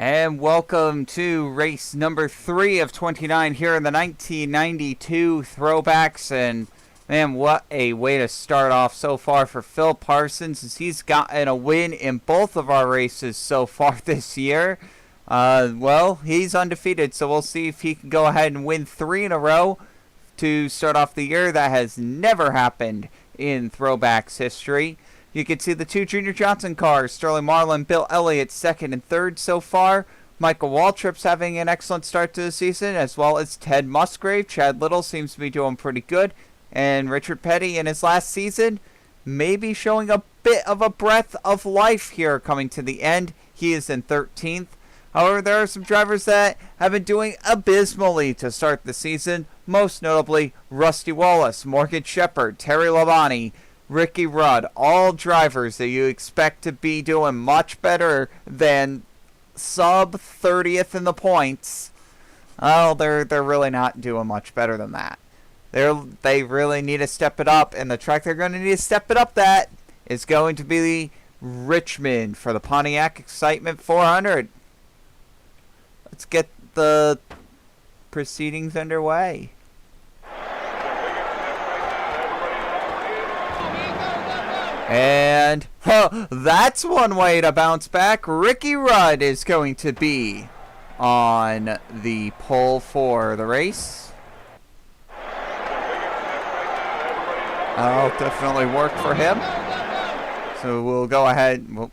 And welcome to race number 3 of 29 here in the 1992 Throwbacks. And man, what a way to start off so far for Phil Parsons, as he's gotten a win in both of our races so far this year. Well, he's undefeated, so we'll see if he can go ahead and win 3 in a row to start off the year. That has never happened in Throwbacks history. You can see the 2 Junior Johnson cars, Sterling Marlin, Bill Elliot, 2nd and 3rd so far. Michael Waltrip's having an excellent start to the season, as well as Ted Musgrave. Chad Little seems to be doing pretty good. And Richard Petty in his last season may be showing a bit of a breath of life here coming to the end. He is in 13th. However, there are some drivers that have been doing abysmally to start the season, most notably Rusty Wallace, Morgan Shepherd, Terry Labonte, Ricky Rudd, all drivers that you expect to be doing much better than sub 30th in the points. Oh, they're really not doing much better than that. They really need to step it up, and the track they're going to need to step it up that is going to be Richmond for the Pontiac Excitement 400. Let's get the proceedings underway. And that's one way to bounce back. Ricky Rudd is going to be on the pole for the race. That'll definitely work for him. So we'll go ahead. One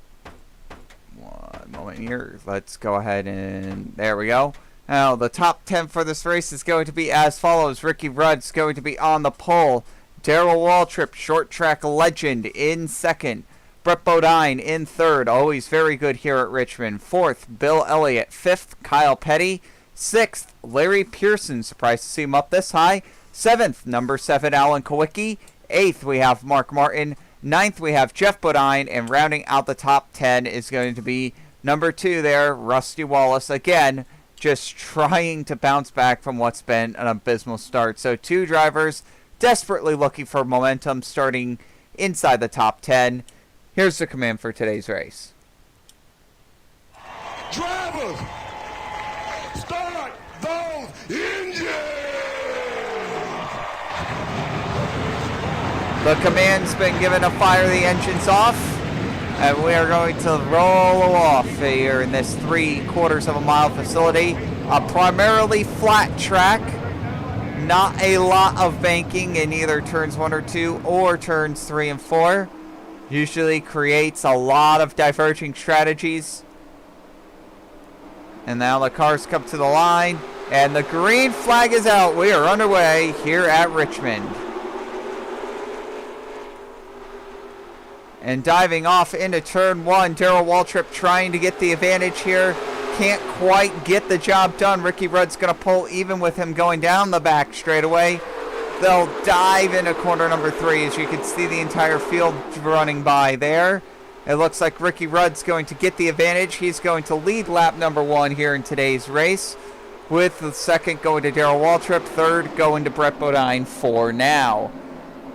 moment here. Let's go ahead and there we go. Now the top 10 for this race is going to be as follows. Ricky Rudd's going to be on the pole. Darrell Waltrip, short track legend, in 2nd. Brett Bodine in 3rd, always very good here at Richmond. 4th, Bill Elliott. 5th, Kyle Petty. 6th, Larry Pearson, surprised to see him up this high. 7th, number 7, Alan Kowicki. 8th, we have Mark Martin. 9th, we have Jeff Bodine. And rounding out the top 10 is going to be number 2 there, Rusty Wallace. Again, just trying to bounce back from what's been an abysmal start. So 2 drivers desperately looking for momentum starting inside the top 10. Here's the command for today's race. Drivers, start those engines! The command's been given to fire the engines off, and we are going to roll off here in this 3/4 of a mile facility. A primarily flat track. Not a lot of banking in either turns 1 or 2 or turns 3 and 4. Usually creates a lot of diverging strategies. And now the cars come to the line, and the green flag is out. We are underway here at Richmond. And diving off into turn 1, Darrell Waltrip trying to get the advantage here. Can't quite get the job done. Ricky Rudd's going to pull even with him going down the back straightaway. They'll dive into corner number 3, as you can see the entire field running by there. It looks like Ricky Rudd's going to get the advantage. He's going to lead lap number 1 here in today's race, with the 2nd going to Darrell Waltrip, 3rd going to Brett Bodine for now.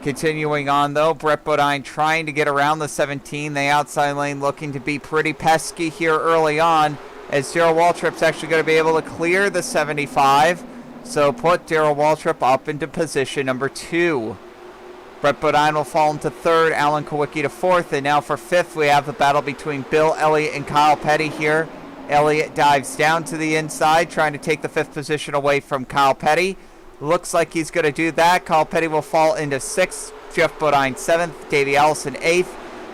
Continuing on though, Brett Bodine trying to get around the 17, the outside lane looking to be pretty pesky here early on, as Darrell Waltrip's actually going to be able to clear the 75. So put Darrell Waltrip up into position number 2. Brett Bodine will fall into 3rd, Alan Kowicki to 4th, and now for 5th we have the battle between Bill Elliott and Kyle Petty here. Elliott dives down to the inside, trying to take the 5th position away from Kyle Petty. Looks like he's going to do that. Kyle Petty will fall into 6th, Jeff Bodine 7th, Davey Allison 8th.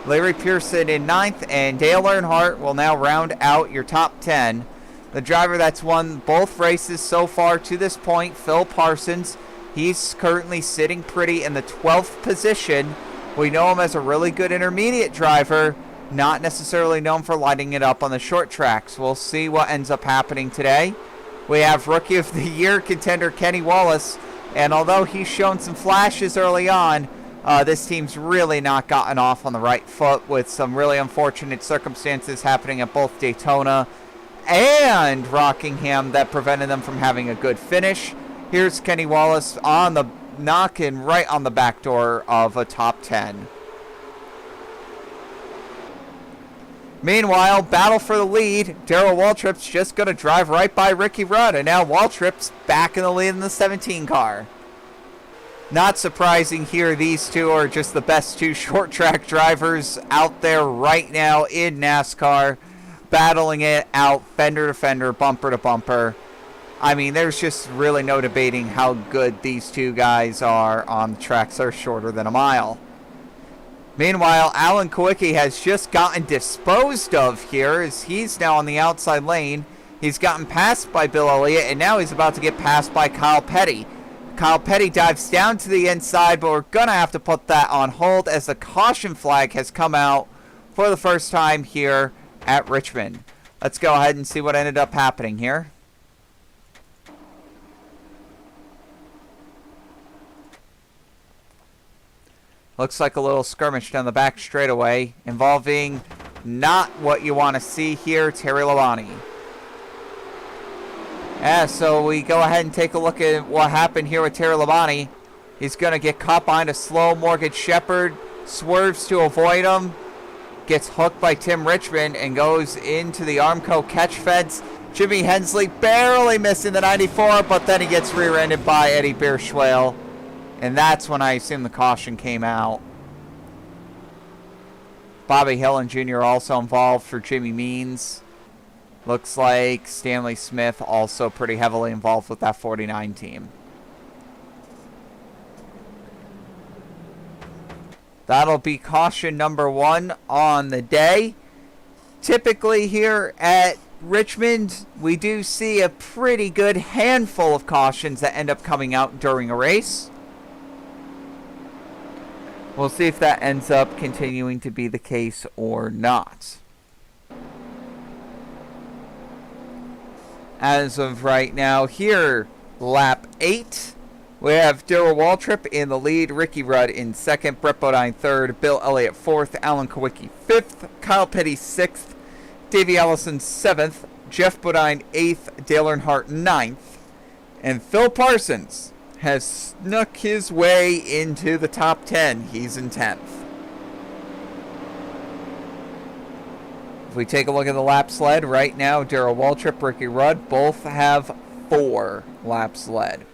Larry Pearson in 9th, and Dale Earnhardt will now round out your top 10. The driver that's won both races so far to this point, Phil Parsons, he's currently sitting pretty in the 12th position. We know him as a really good intermediate driver, not necessarily known for lighting it up on the short tracks. We'll see what ends up happening today. We have Rookie of the Year contender Kenny Wallace, and although he's shown some flashes early on, this team's really not gotten off on the right foot, with some really unfortunate circumstances happening at both Daytona and Rockingham that prevented them from having a good finish. Here's Kenny Wallace on the knock-in right on the back door of a top 10. Meanwhile, battle for the lead. Darrell Waltrip's just going to drive right by Ricky Rudd. And now Waltrip's back in the lead in the 17 car. Not surprising here, these two are just the best two short track drivers out there right now in NASCAR. Battling it out fender to fender, bumper to bumper. I mean, there's just really no debating how good these two guys are on tracks that are shorter than a mile. Meanwhile, Alan Kawicki has just gotten disposed of here as he's now on the outside lane. He's gotten passed by Bill Elliott, and now he's about to get passed by Kyle Petty. Kyle Petty dives down to the inside, but we're going to have to put that on hold as the caution flag has come out for the first time here at Richmond. Let's go ahead and see what ended up happening here. Looks like a little skirmish down the back straightaway involving not what you want to see here, Terry Labonte. Yeah, so we go ahead and take a look at what happened here with Terry Labonte. He's going to get caught behind a slow Morgan Shepherd, swerves to avoid him, gets hooked by Tim Richmond, and goes into the Armco catch fence. Jimmy Hensley barely missing the 94, but then he gets rear-ended by Eddie Bierschwale. And that's when I assume the caution came out. Bobby Hillen Jr. also involved for Jimmy Means. Looks like Stanley Smith also pretty heavily involved with that 49 team. That'll be caution number 1 on the day. Typically here at Richmond, we do see a pretty good handful of cautions that end up coming out during a race. We'll see if that ends up continuing to be the case or not. As of right now, here, lap 8, we have Darrell Waltrip in the lead, Ricky Rudd in second, Brett Bodine third, Bill Elliott fourth, Alan Kawicki fifth, Kyle Petty sixth, Davey Allison seventh, Jeff Bodine eighth, Dale Earnhardt ninth, and Phil Parsons has snuck his way into the top 10. He's in 10th. If we take a look at the laps led right now, Darrell Waltrip, Ricky Rudd both have 4 laps led.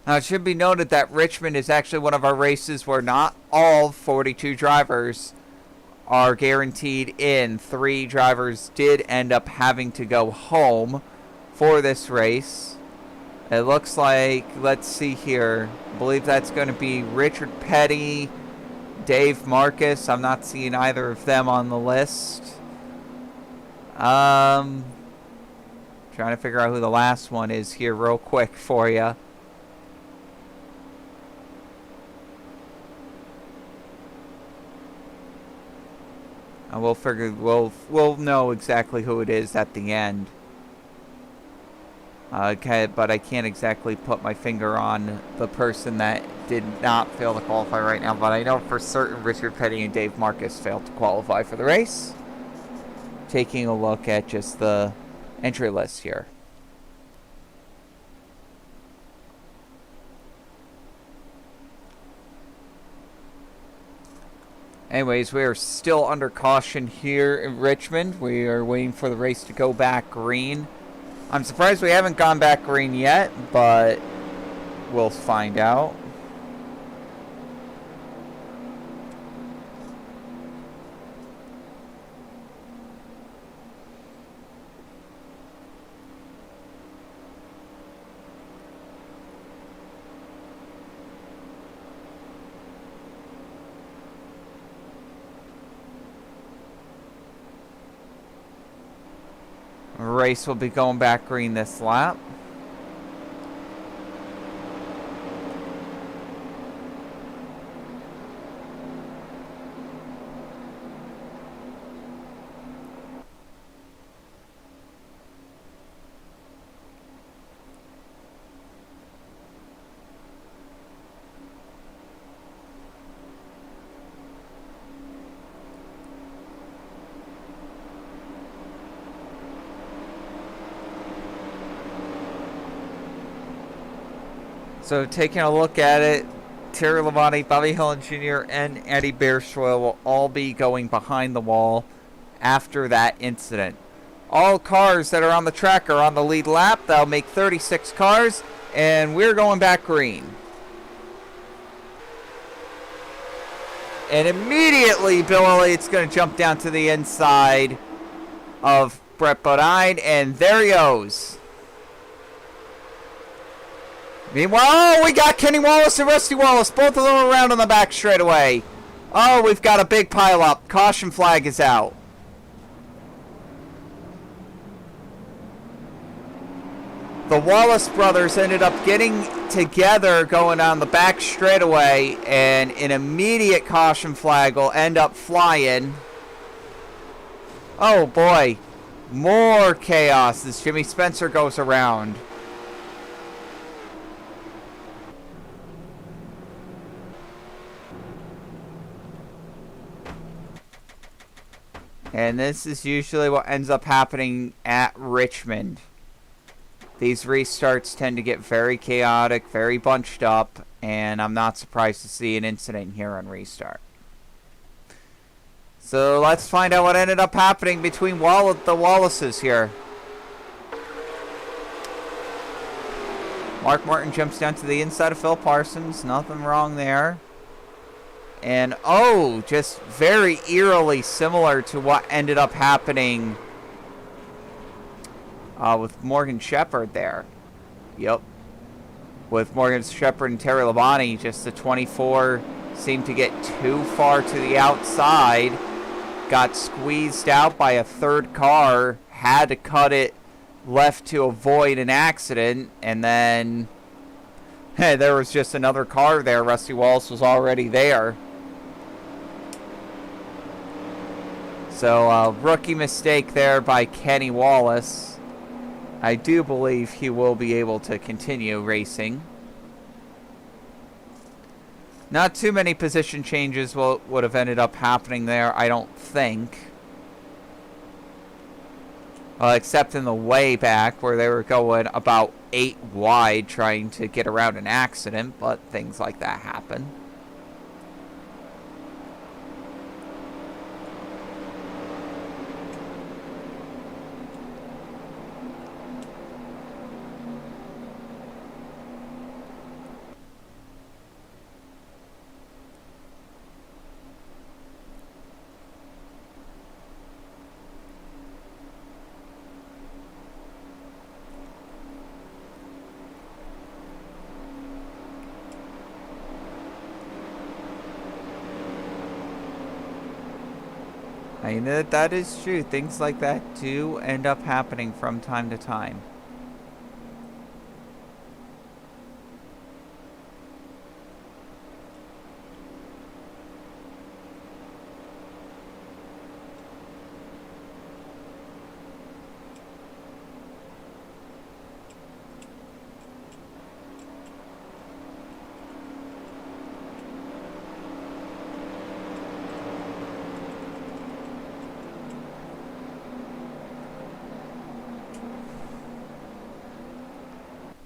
Now it should be noted that Richmond is actually one of our races where not all 42 drivers are guaranteed in. 3 drivers did end up having to go home for this race. It looks like, let's see here, I believe that's going to be Richard Petty, Dave Marcus. I'm not seeing either of them on the list. Trying to figure out who the last one is here real quick for you. And we'll know exactly who it is at the end. Okay, but I can't exactly put my finger on the person that did not fail to qualify right now. But I know for certain Richard Petty and Dave Marcus failed to qualify for the race. Taking a look at just the entry list here. Anyways, we are still under caution here in Richmond. We are waiting for the race to go back green. I'm surprised we haven't gone back green yet, but we'll find out. Race will be going back green this lap. So taking a look at it, Terry Labonte, Bobby Helen Jr., and Eddie Bearshoil will all be going behind the wall after that incident. All cars that are on the track are on the lead lap. That'll make 36 cars, and we're going back green. And immediately, Bill Elliott's going to jump down to the inside of Brett Bodine, and there he goes. Meanwhile, we got Kenny Wallace and Rusty Wallace, both of them around on the back straightaway. Oh, we've got a big pile-up. Caution flag is out. The Wallace brothers ended up getting together going on the back straightaway, and an immediate caution flag will end up flying. Oh boy, more chaos as Jimmy Spencer goes around. And this is usually what ends up happening at Richmond. These restarts tend to get very chaotic, very bunched up, and I'm not surprised to see an incident here on restart. So let's find out what ended up happening between the Wallaces here. Mark Martin jumps down to the inside of Phil Parsons. Nothing wrong there. And, oh, just very eerily similar to what ended up happening with Morgan Shepherd there. Yep. With Morgan Shepherd and Terry Labonte, just the 24 seemed to get too far to the outside. Got squeezed out by a third car. Had to cut it left to avoid an accident. And then there was just another car there. Rusty Wallace was already there. So, rookie mistake there by Kenny Wallace. I do believe he will be able to continue racing. Not too many position changes would have ended up happening there, I don't think. Except in the way back where they were going about 8 wide trying to get around an accident, but things like that happen. I know that is true. Things like that do end up happening from time to time.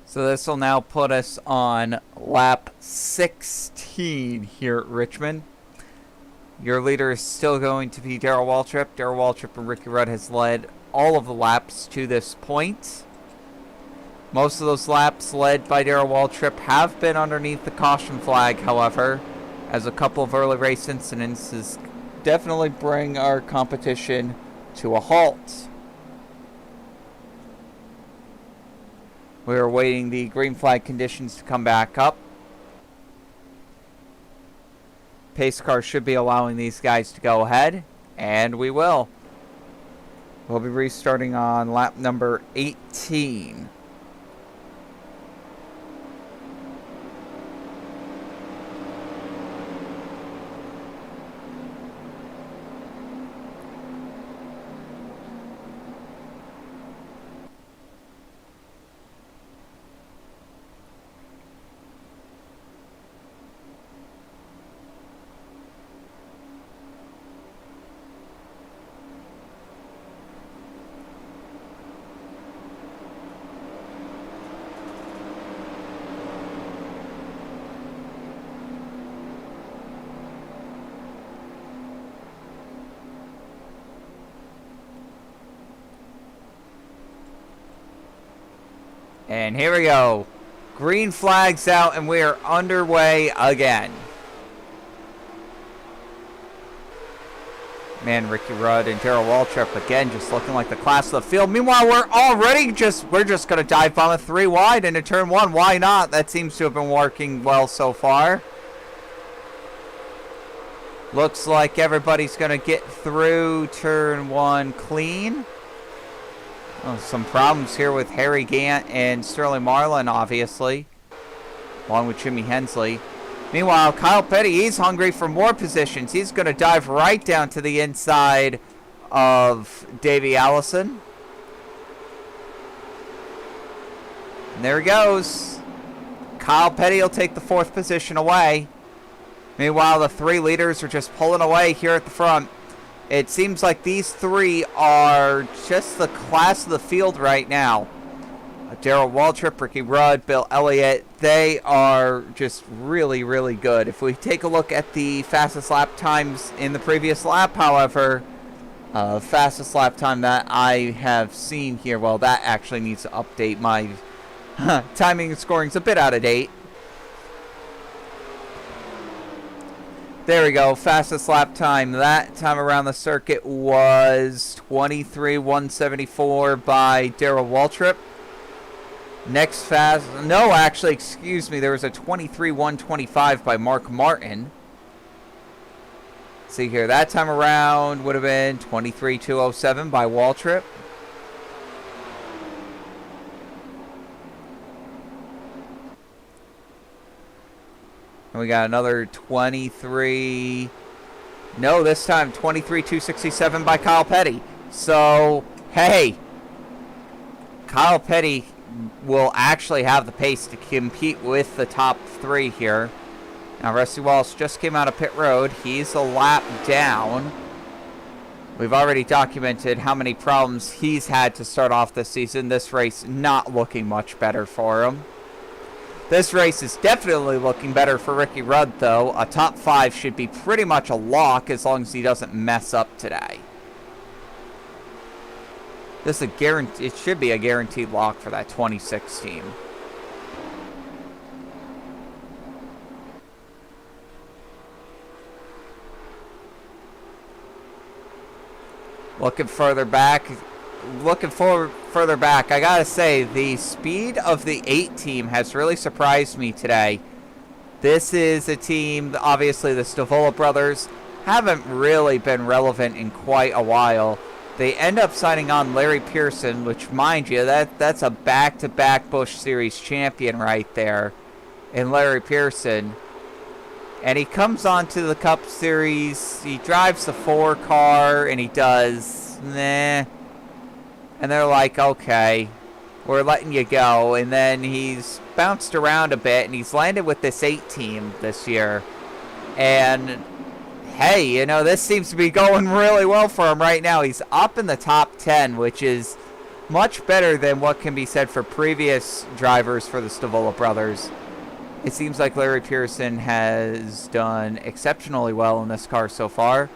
So this will now put us on lap 16 here at Richmond. Your leader is still going to be Darrell Waltrip. Darrell Waltrip and Ricky Rudd has led all of the laps to this point. Most of those laps led by Darrell Waltrip have been underneath the caution flag, however, as a couple of early race incidents definitely bring our competition to a halt. We are waiting the green flag conditions to come back up. Pace car should be allowing these guys to go ahead, and we will. We'll be restarting on lap number 18. And here we go. Green flag's out, and we are underway again. Man, Ricky Rudd and Darrell Waltrip again just looking like the class of the field. Meanwhile, we're just going to dive bomb a 3 wide into turn 1. Why not? That seems to have been working well so far. Looks like everybody's going to get through turn 1 clean. Oh, some problems here with Harry Gant and Sterling Marlin, obviously, along with Jimmy Hensley. Meanwhile, Kyle Petty, he's hungry for more positions. He's going to dive right down to the inside of Davey Allison. And there he goes. Kyle Petty will take the 4th position away. Meanwhile, the 3 leaders are just pulling away here at the front. It seems like these 3 are just the class of the field right now. Darrell Waltrip, Ricky Rudd, Bill Elliot, they are just really, really good. If we take a look at the fastest lap times in the previous lap, however, fastest lap time that I have seen here, well, that actually needs to update. My timing and scoring is a bit out of date. There we go. Fastest lap time that time around the circuit was 23:174 by Darrell Waltrip. Next fast, no, actually, excuse me, there was a 23:125 by Mark Martin. See here, that time around would have been 23:207 by Waltrip. And we got another 23, no, this time 23:267 by Kyle Petty. So, hey, Kyle Petty will actually have the pace to compete with the top 3 here. Now, Rusty Wallace just came out of pit road. He's a lap down. We've already documented how many problems he's had to start off this season. This race not looking much better for him. This race is definitely looking better for Ricky Rudd, though. A top 5 should be pretty much a lock as long as he doesn't mess up today. This is a guarantee. It should be a guaranteed lock for that 26 team. Looking further back. I gotta say, the speed of the 8 team has really surprised me today. This is a team, obviously the Stavola brothers haven't really been relevant in quite a while. They end up signing on Larry Pearson, which, mind you, that's a back-to-back Busch Series champion right there in Larry Pearson. And he comes on to the Cup Series. He drives the 4 car, and he does, nah. And they're like, okay, we're letting you go. And then he's bounced around a bit, and he's landed with this 8 team this year. And hey, you know, this seems to be going really well for him right now. He's up in the top 10, which is much better than what can be said for previous drivers for the Stavola brothers. It seems like Larry Pearson has done exceptionally well in this car so far.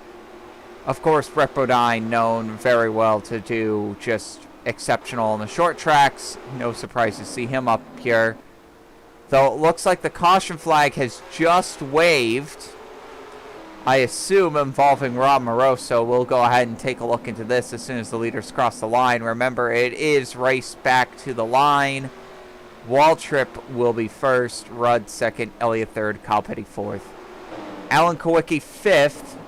Of course, Brett Bodine known very well to do just exceptional on the short tracks. No surprise to see him up here. Though it looks like the caution flag has just waved, I assume involving Rob Moroso. We'll go ahead and take a look into this as soon as the leaders cross the line. Remember, it is race back to the line. Waltrip will be first, Rudd second, Elliot third, Kyle Petty fourth. Alan Kowicki fifth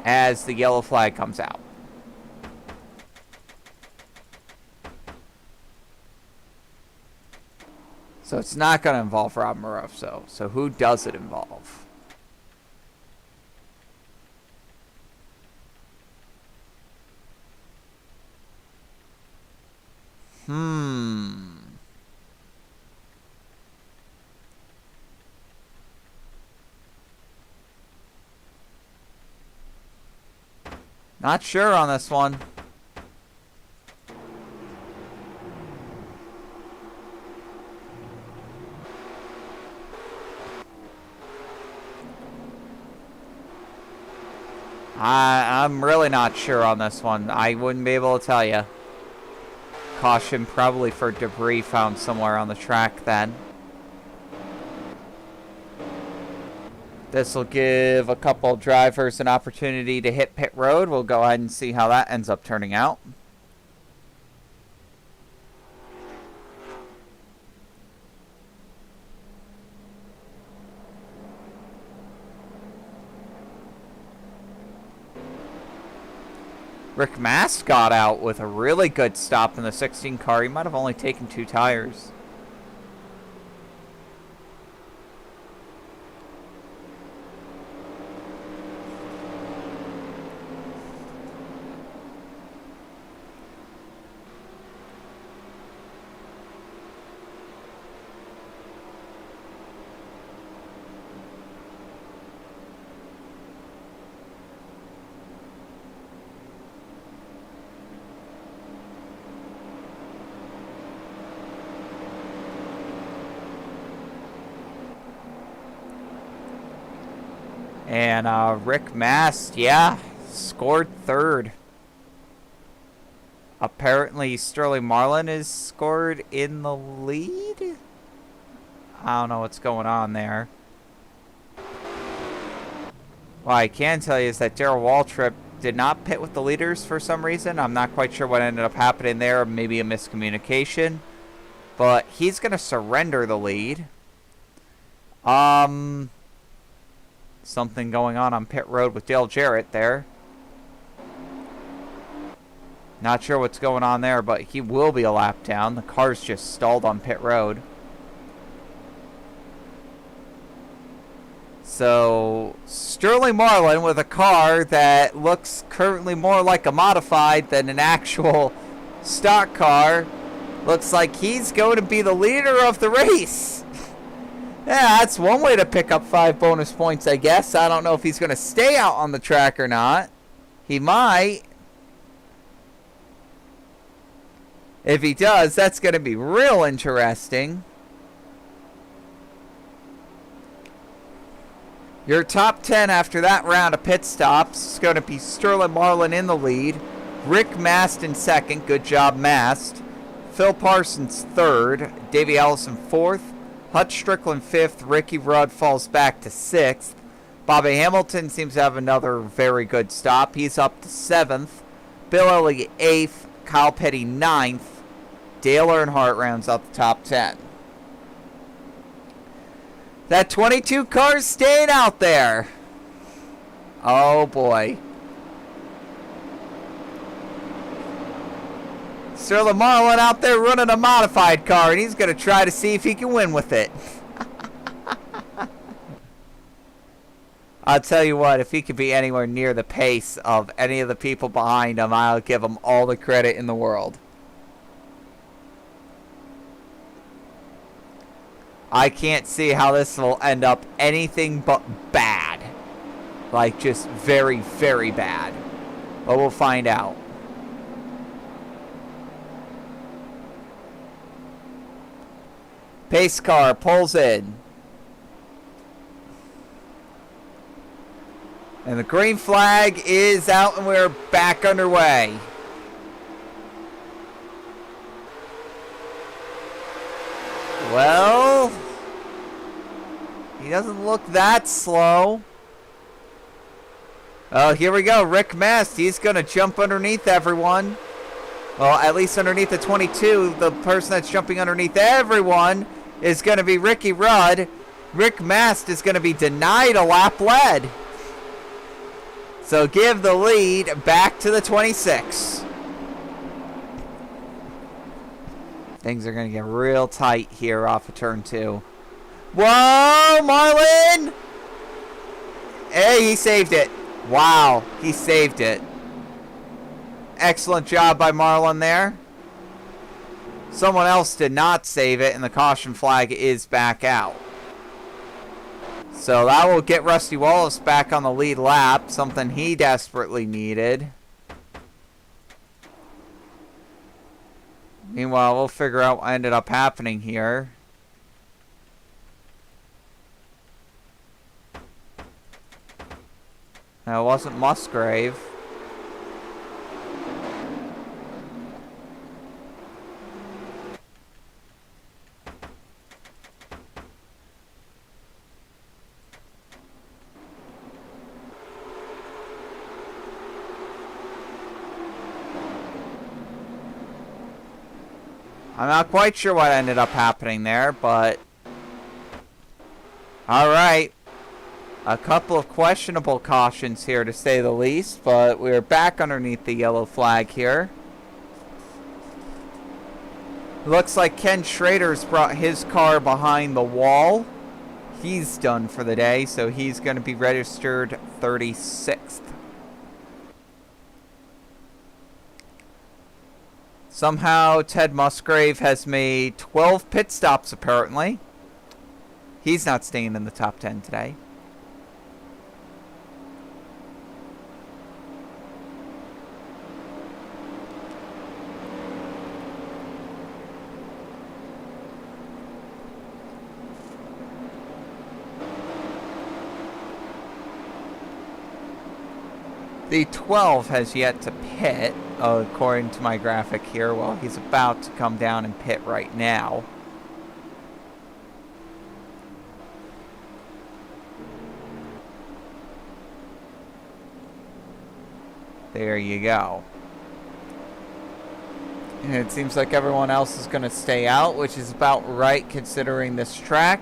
as the yellow flag comes out. So it's not going to involve Rob Moroso. So who does it involve? Not sure on this one. I'm really not sure on this one. I wouldn't be able to tell you. caution, probably for debris found somewhere on the track then. This will give a couple drivers an opportunity to hit pit road. We'll go ahead and see how that ends up turning out. Rick Mast got out with a really good stop in the 16 car. He might have only taken 2 tires. And Rick Mast, yeah, scored 3rd. Apparently Sterling Marlin is scored in the lead? I don't know what's going on there. What I can tell you is that Darrell Waltrip did not pit with the leaders for some reason. I'm not quite sure what ended up happening there. Maybe a miscommunication. But he's going to surrender the lead. Something going on pit road with Dale Jarrett there. Not sure what's going on there, but he will be a lap down. The car's just stalled on pit road. So, Sterling Marlin with a car that looks currently more like a modified than an actual stock car. Looks like he's going to be the leader of the race. Yeah, that's one way to pick up 5 bonus points, I guess. I don't know if he's going to stay out on the track or not. He might. If he does, that's going to be real interesting. Your top 10 after that round of pit stops is going to be Sterling Marlin in the lead. Rick Mast in 2nd. Good job, Mast. Phil Parsons 3rd. Davey Allison 4th. Hutch Strickland 5th. Ricky Rudd falls back to 6th. Bobby Hamilton seems to have another very good stop. He's up to 7th. Bill Elliott 8th. Kyle Petty 9th. Dale Earnhardt rounds out the top 10. That 22 car's staying out there. Oh boy. Sterling Marlin out there running a modified car, and he's going to try to see if he can win with it. I'll tell you what, if he could be anywhere near the pace of any of the people behind him, I'll give him all the credit in the world. I can't see how this will end up anything but bad. Like, just very, very bad. But we'll find out. Pace car pulls in. And the green flag is out and we're back underway. Well, he doesn't look that slow. Oh, here we go. Rick Mast, he's going to jump underneath everyone. Well, at least underneath the 22. The person that's jumping underneath everyone is going to be Ricky Rudd. Rick Mast is going to be denied a lap lead. So give the lead back to the 26. Things are going to get real tight here off of turn 2. Whoa, Marlin! Hey, he saved it. Wow, he saved it. Excellent job by Marlin there. Someone else did not save it, and the caution flag is back out. So that will get Rusty Wallace back on the lead lap, something he desperately needed. Meanwhile, we'll figure out what ended up happening here. No, it wasn't Musgrave. I'm not quite sure what ended up happening there, but... Alright. A couple of questionable cautions here, to say the least, but we're back underneath the yellow flag here. Looks like Ken Schrader's brought his car behind the wall. He's done for the day, so he's going to be registered 36th. Somehow, Ted Musgrave has made 12 pit stops, apparently. He's not staying in the top 10 today. The 12 has yet to pit, according to my graphic here. Well, he's about to come down and pit right now. There you go. And it seems like everyone else is going to stay out, which is about right considering this track.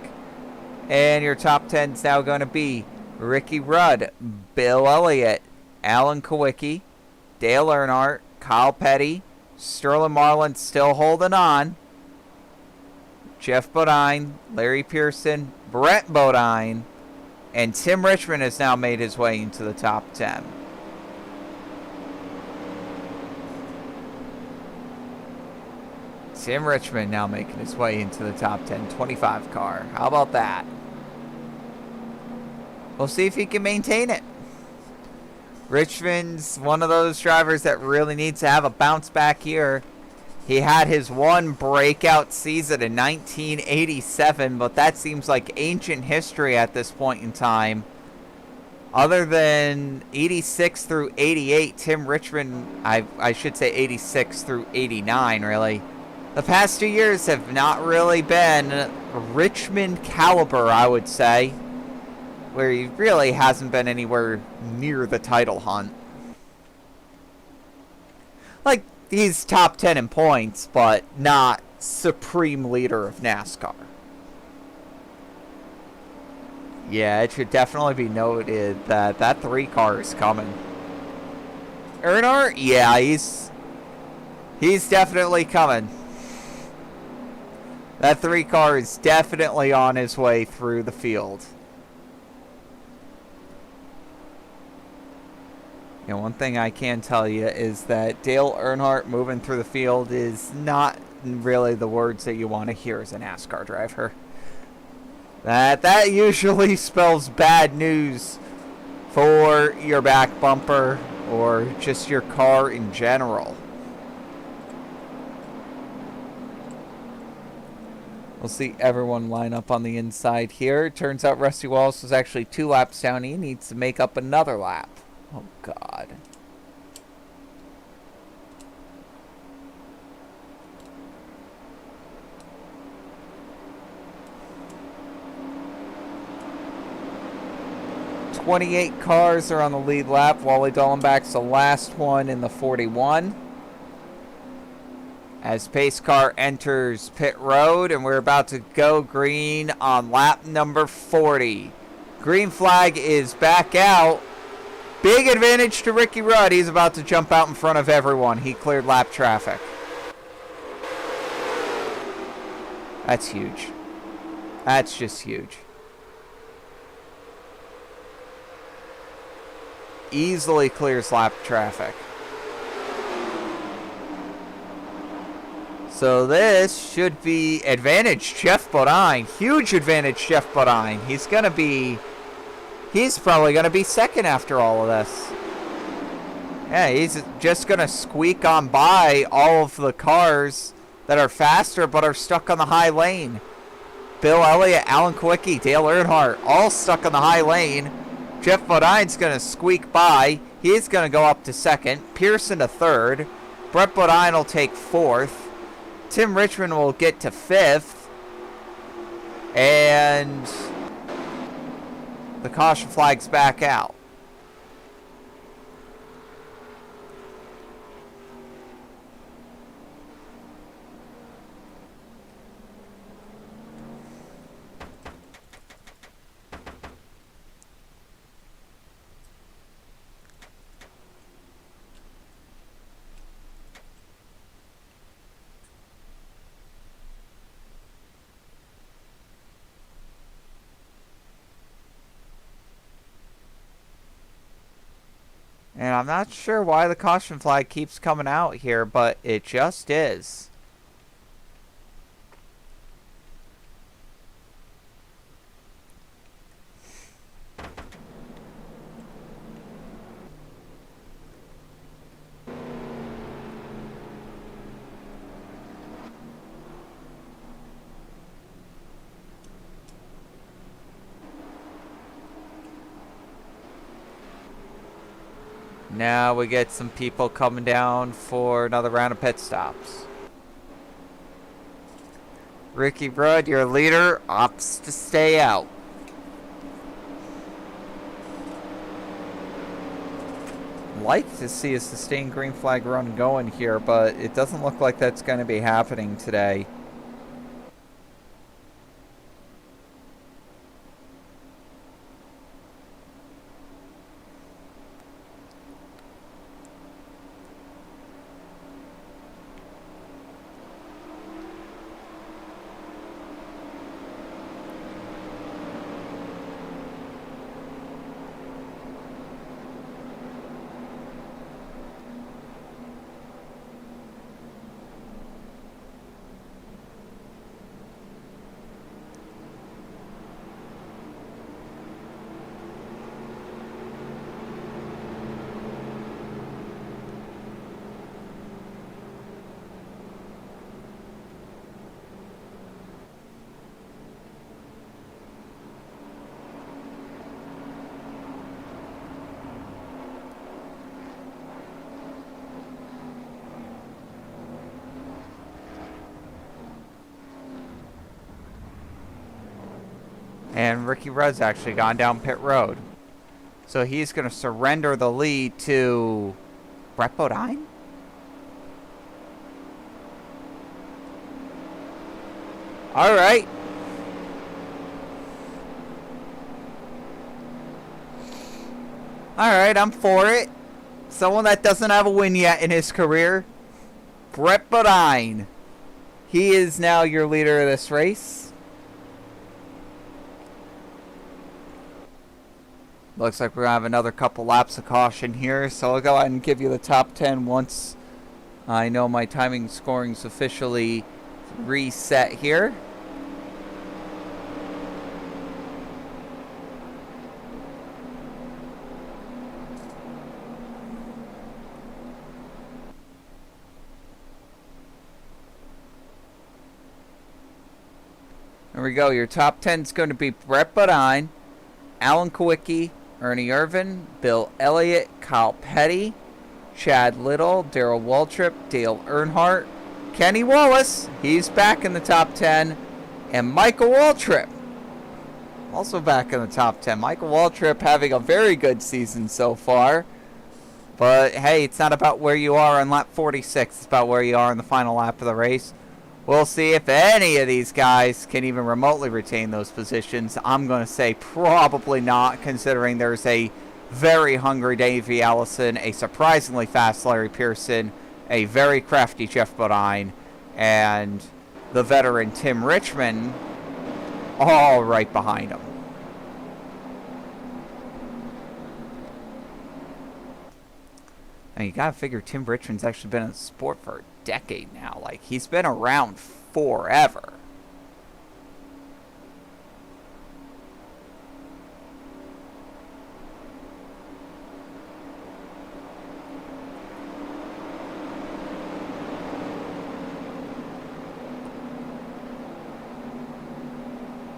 And your top 10 is now going to be Ricky Rudd, Bill Elliot, Alan Kowicki, Dale Earnhardt, Kyle Petty, Sterling Marlin still holding on, Jeff Bodine, Larry Pearson, Brett Bodine, and Tim Richmond has now made his way into the top 10. Tim Richmond now making his way into the top 10, 25 car. How about that? We'll see if he can maintain it. Richmond's one of those drivers that really needs to have a bounce back year. He had his one breakout season in 1987, but that seems like ancient history at this point in time. Other than 86 through 88, Tim Richmond, I should say 86 through 89, really. The past 2 years have not really been Richmond caliber, I would say, where he really hasn't been anywhere near the title hunt. Like, he's top 10 in points, but not supreme leader of NASCAR. Yeah, it should definitely be noted that that 3 car is coming. Earnhardt? Yeah, he's definitely coming. That 3 car is definitely on his way through the field. You know, one thing I can tell you is that Dale Earnhardt moving through the field is not really the words that you want to hear as a NASCAR driver. That usually spells bad news for your back bumper or just your car in general. We'll see everyone line up on the inside here. Turns out Rusty Wallace was actually 2 laps down. He needs to make up another lap. Oh, God. "28 cars are on the lead lap. Wally Dallenbach's the last one in the 41. As pace car enters pit road, and we're about to go green on lap number 40. Green flag is back out. Big advantage to Ricky Rudd. He's about to jump out in front of everyone. He cleared lap traffic. That's huge. That's just huge. Easily clears lap traffic. So this should be advantage Jeff Bodine. Huge advantage Jeff Bodine. He's probably going to be second after all of this. Yeah, he's just going to squeak on by all of the cars that are faster but are stuck on the high lane. Bill Elliot, Alan Kowicki, Dale Earnhardt, all stuck on the high lane. Jeff Bodine's going to squeak by. He's going to go up to second. Pearson to third. Brett Bodine will take fourth. Tim Richmond will get to fifth. And the caution flag's back out. And I'm not sure why the caution flag keeps coming out here, but it just is. Now we get some people coming down for another round of pit stops. Ricky Rudd, your leader, opts to stay out. Like to see a sustained green flag run going here, but it doesn't look like that's going to be happening today. And Ricky Rudd's actually gone down pit road. So he's going to surrender the lead to Brett Bodine? All right. All right, I'm for it. Someone that doesn't have a win yet in his career. Brett Bodine. He is now your leader of this race. Looks like we're going to have another couple laps of caution here. So I'll go ahead and give you the top 10 once I know my timing scoring's officially reset here. There we go. Your top 10 is going to be Brett Bodine, Alan Kowicki, Ernie Irvin, Bill Elliot, Kyle Petty, Chad Little, Darrell Waltrip, Dale Earnhardt, Kenny Wallace, he's back in the top 10, and Michael Waltrip, also back in the top 10. Michael Waltrip having a very good season so far, but hey, it's not about where you are on lap 46, it's about where you are in the final lap of the race. We'll see if any of these guys can even remotely retain those positions. I'm going to say probably not, considering there's a very hungry Davey, Allison, a surprisingly fast Larry Pearson, a very crafty Jeff Bodine, and the veteran Tim Richmond all right behind him. And you gotta figure Tim Richmond's actually been in the sport for a decade now. Like, he's been around forever.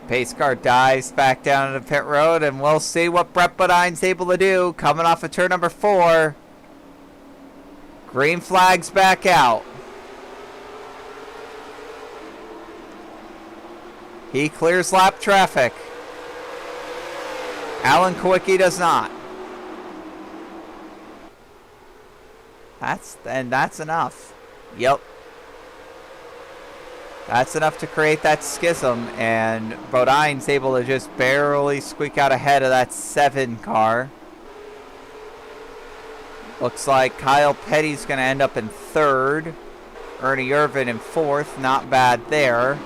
Pace car dives back down into pit road, and we'll see what Brett Bodine's able to do coming off of turn number 4. Green flag's back out. He clears lap traffic. Alan Kowicki does not. That's enough. Yep. That's enough to create that schism, and Bodine's able to just barely squeak out ahead of that 7 car. Looks like Kyle Petty's going to end up in 3rd. Ernie Irvin in 4th. Not bad there.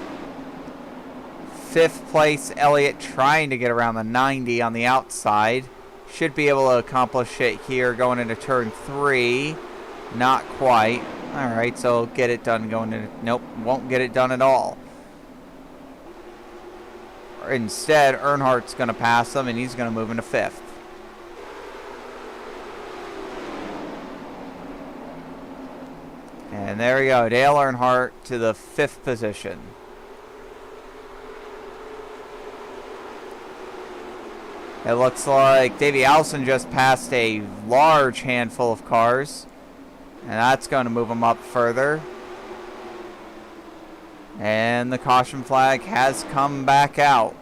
5th place, Elliot trying to get around the 90 on the outside. Should be able to accomplish it here going into turn 3. Not quite. Alright, so get it done going into... Nope, won't get it done at all. Instead, Earnhardt's going to pass him, and he's going to move into 5th. And there we go. Dale Earnhardt to the 5th position. It looks like Davey Allison just passed a large handful of cars. And that's going to move him up further. And the caution flag has come back out.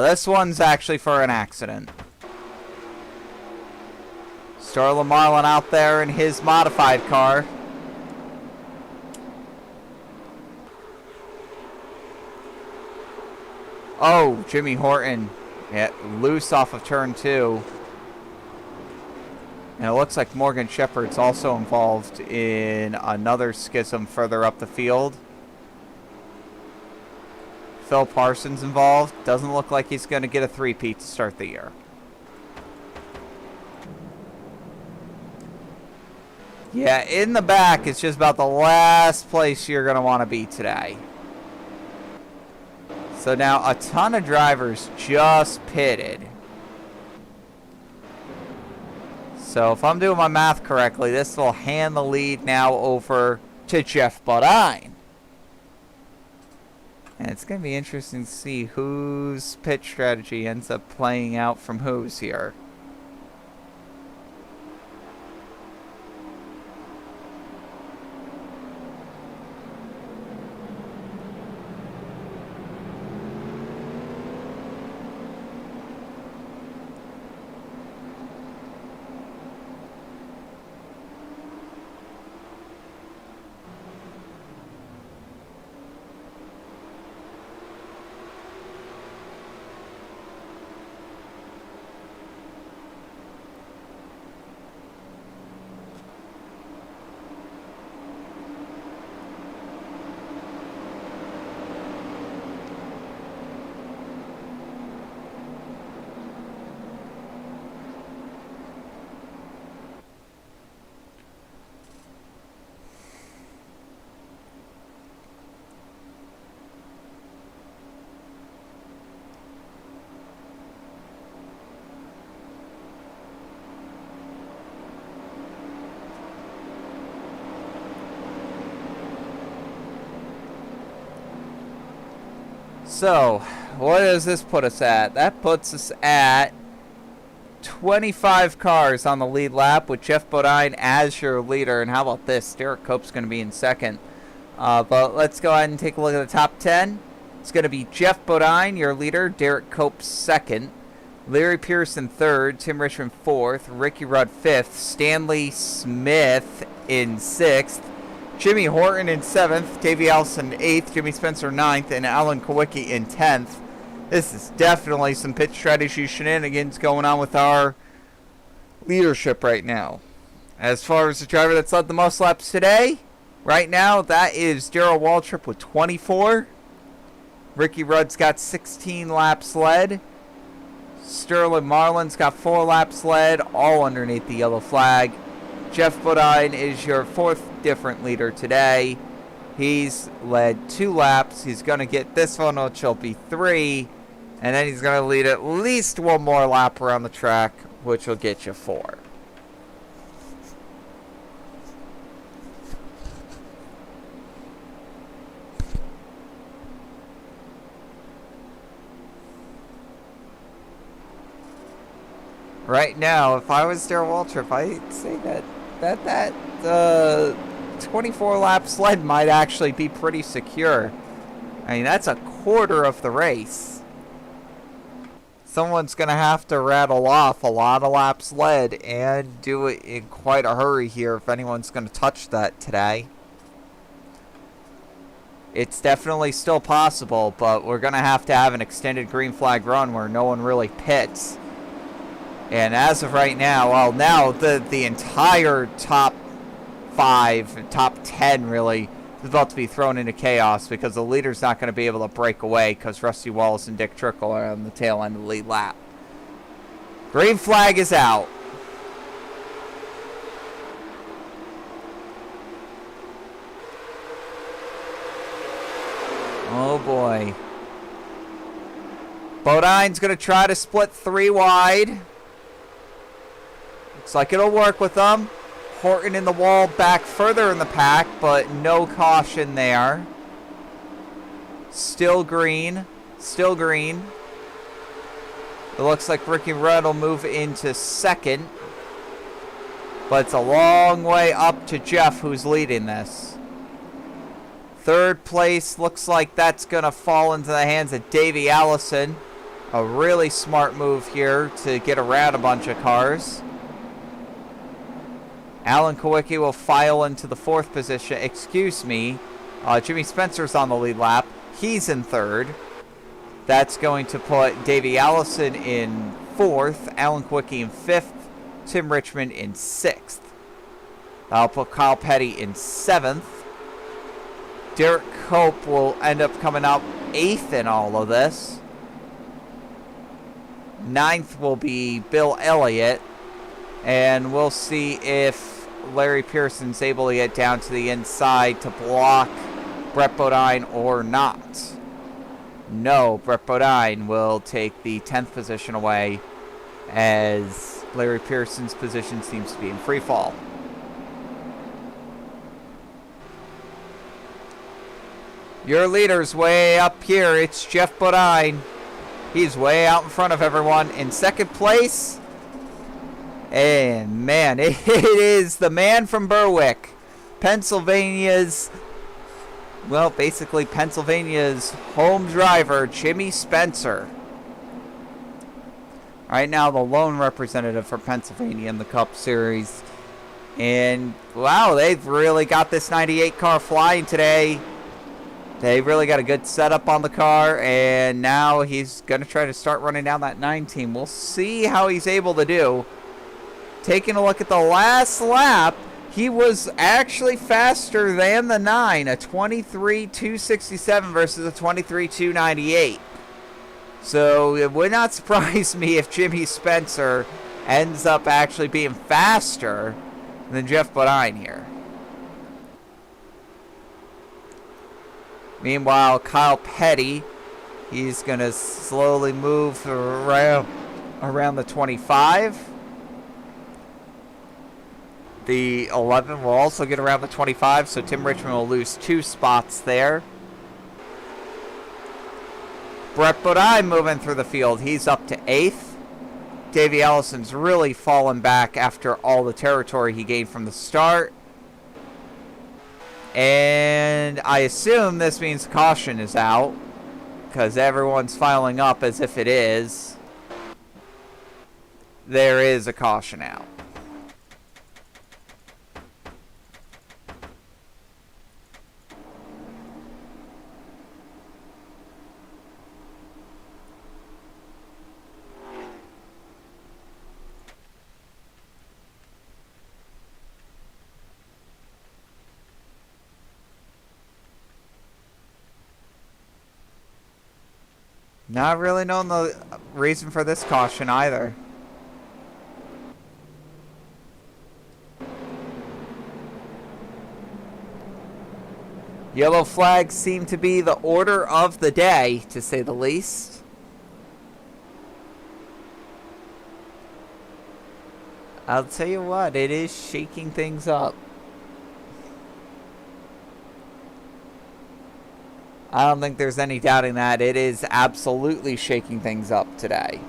This one's actually for an accident. Sterling Marlin out there in his modified car. Oh, Jimmy Horton. Yeah, loose off of turn 2. And it looks like Morgan Shepherd's also involved in another schism further up the field. Phil Parsons involved. Doesn't look like he's going to get a three-peat to start the year. Yeah, in the back, it's just about the last place you're going to want to be today. So now a ton of drivers just pitted. So if I'm doing my math correctly, this will hand the lead now over to Jeff Bodine. And it's going to be interesting to see whose pit strategy ends up playing out from whose here. So, what does this put us at? That puts us at 25 cars on the lead lap with Jeff Bodine as your leader. And how about this? Derek Cope's going to be in second. But let's go ahead and take a look at the top 10. It's going to be Jeff Bodine, your leader. Derek Cope second. Larry Pearson third. Tim Richmond fourth. Ricky Rudd fifth. Stanley Smith in sixth. Jimmy Horton in 7th, Davey Allison 8th, Jimmy Spencer 9th, and Alan Kowicki in 10th. This is definitely some pit strategy shenanigans going on with our leadership right now. As far as the driver that's led the most laps today, right now, that is Darrell Waltrip with 24. Ricky Rudd's got 16 laps led. Sterling Marlin's got 4 laps led, all underneath the yellow flag. Jeff Bodine is your 4th different leader today. He's led 2 laps. He's going to get this one, which will be 3. And then he's going to lead at least 1 more lap around the track, which will get you 4. Right now, if I was Darrell Waltrip, I'd say that 24 lap sled might actually be pretty secure. I mean, that's a quarter of the race. Someone's going to have to rattle off a lot of laps led and do it in quite a hurry here if anyone's going to touch that today. It's definitely still possible, but we're going to have an extended green flag run where no one really pits. And as of right now, well, now the entire top 5, top 10 really, is about to be thrown into chaos because the leader's not going to be able to break away because Rusty Wallace and Dick Trickle are on the tail end of the lead lap. Green flag is out. Oh boy. Bodine's going to try to split 3 wide. Looks like it'll work with them. Horton in the wall back further in the pack, but no caution there. Still green. Still green. It looks like Ricky Rudd will move into second. But it's a long way up to Jeff, who's leading this. Third place looks like that's going to fall into the hands of Davey Allison. A really smart move here to get around a bunch of cars. Alan Kowicki will file into the 4th position. Excuse me. Jimmy Spencer's on the lead lap. He's in 3rd. That's going to put Davey Allison in 4th. Alan Kowicki in 5th. Tim Richmond in 6th. That'll put Kyle Petty in 7th. Derek Cope will end up coming out 8th in all of this. 9th will be Bill Elliot. And we'll see if Larry Pearson's able to get down to the inside to block Brett Bodine or not. No, Brett Bodine will take the 10th position away as Larry Pearson's position seems to be in free fall. Your leader's way up here. It's Jeff Bodine. He's way out in front of everyone. In second place, and man, it is the man from Berwick, Pennsylvania's, well, basically Pennsylvania's home driver, Jimmy Spencer. Right now, the lone representative for Pennsylvania in the Cup Series. And, wow, they've really got this 98 car flying today. They really got a good setup on the car, and now he's going to try to start running down that 9 team. We'll see how he's able to do. Taking a look at the last lap, he was actually faster than the 9, a 23.267 versus a 23.298. So it would not surprise me if Jimmy Spencer ends up actually being faster than Jeff Bodine here. Meanwhile, Kyle Petty, he's going to slowly move around the 25. The 11 will also get around the 25, so Tim Richmond will lose 2 spots there. Brett Bodine moving through the field. He's up to 8th. Davey Allison's really fallen back after all the territory he gained from the start. And I assume this means caution is out, because everyone's filing up as if it is. There is a caution out. Not really knowing the reason for this caution either. Yellow flags seem to be the order of the day, to say the least. I'll tell you what, it is shaking things up. I don't think there's any doubting that. It is absolutely shaking things up today.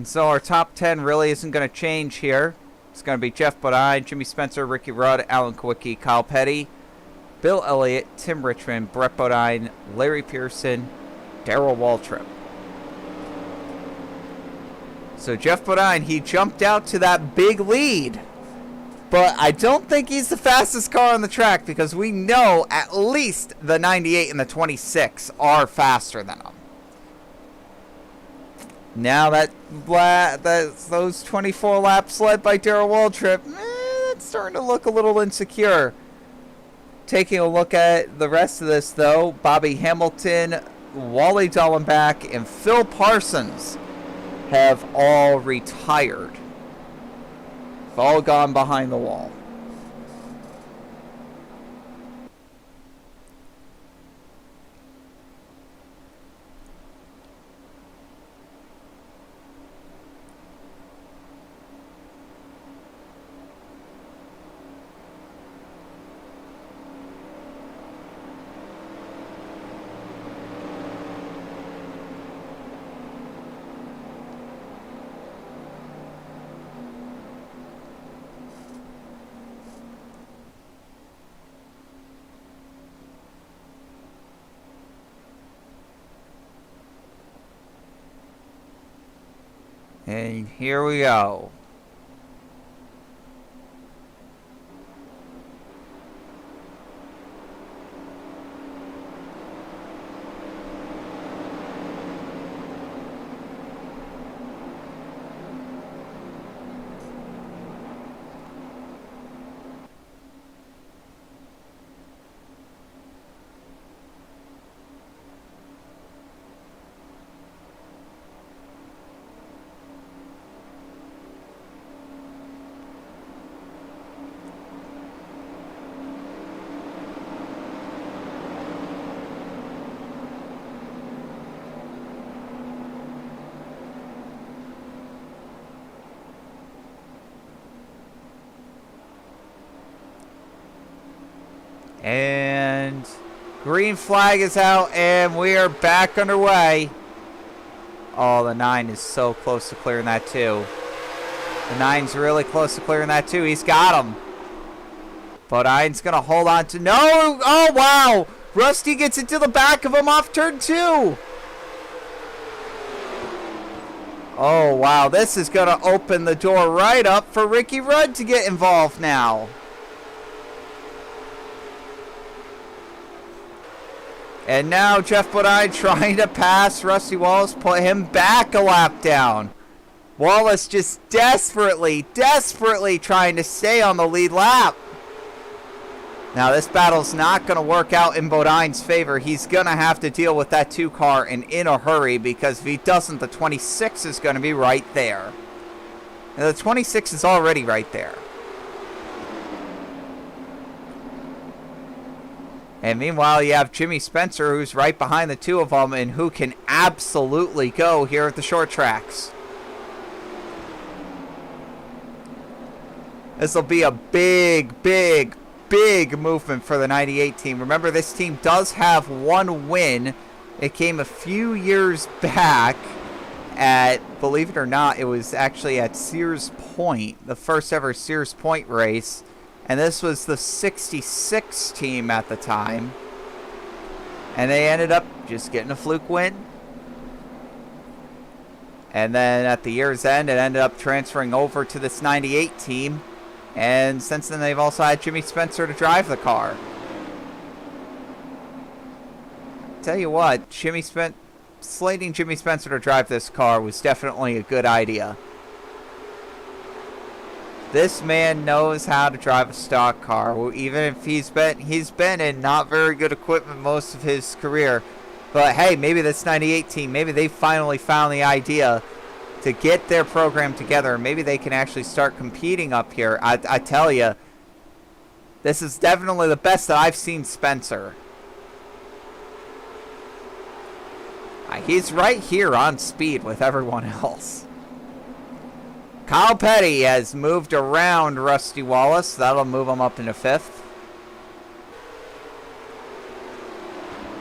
So our top 10 really isn't going to change here. It's going to be Jeff Bodine, Jimmy Spencer, Ricky Rudd, Alan Kwiatkowski, Kyle Petty, Bill Elliott, Tim Richmond, Brett Bodine, Larry Pearson, Darrell Waltrip. So Jeff Bodine, he jumped out to that big lead. But I don't think he's the fastest car on the track because we know at least the 98 and the 26 are faster than him. Now those 24 laps led by Darrell Waltrip, it's starting to look a little insecure. Taking a look at the rest of this, though, Bobby Hamilton, Wally Dallenbach, and Phil Parsons have all retired. They've all gone behind the wall. And here we go. And green flag is out, and we are back underway. Oh, the 9 is so close to clearing that, too. The 9's really close to clearing that, too. He's got him. But Iron's going to hold on to... No! Oh, wow! Rusty gets into the back of him off turn 2. Oh, wow. This is going to open the door right up for Ricky Rudd to get involved now. And now Jeff Bodine trying to pass Rusty Wallace, put him back a lap down. Wallace just desperately trying to stay on the lead lap. Now this battle's not going to work out in Bodine's favor. He's going to have to deal with that 2 car and in a hurry, because if he doesn't, the 26 is going to be right there. And the 26 is already right there. And meanwhile, you have Jimmy Spencer, who's right behind the 2 of them and who can absolutely go here at the short tracks. This will be a big movement for the 98 team. Remember, this team does have 1 win. It came a few years back at, believe it or not, it was actually at Sears Point, the first ever Sears Point race. And this was the 66 team at the time. And they ended up just getting a fluke win. And then at the year's end, it ended up transferring over to this 98 team. And since then, they've also had Jimmy Spencer to drive the car. Tell you what, slating Jimmy Spencer to drive this car was definitely a good idea. This man knows how to drive a stock car, even if he's been in not very good equipment most of his career. But hey, maybe this 98 team, maybe they finally found the idea to get their program together. Maybe they can actually start competing up here. I tell you, this is definitely the best that I've seen Spencer. He's right here on speed with everyone else. Kyle Petty has moved around Rusty Wallace. That'll move him up into 5th.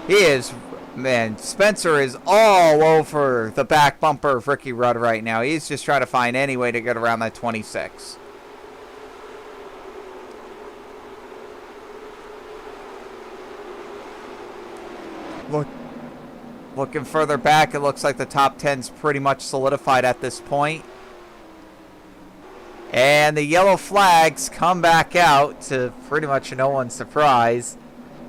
He is Man, Spencer is all over the back bumper of Ricky Rudd right now. He's just trying to find any way to get around that 26. Looking further back, it looks like the top 10's pretty much solidified at this point. And the yellow flags come back out to pretty much no one's surprise.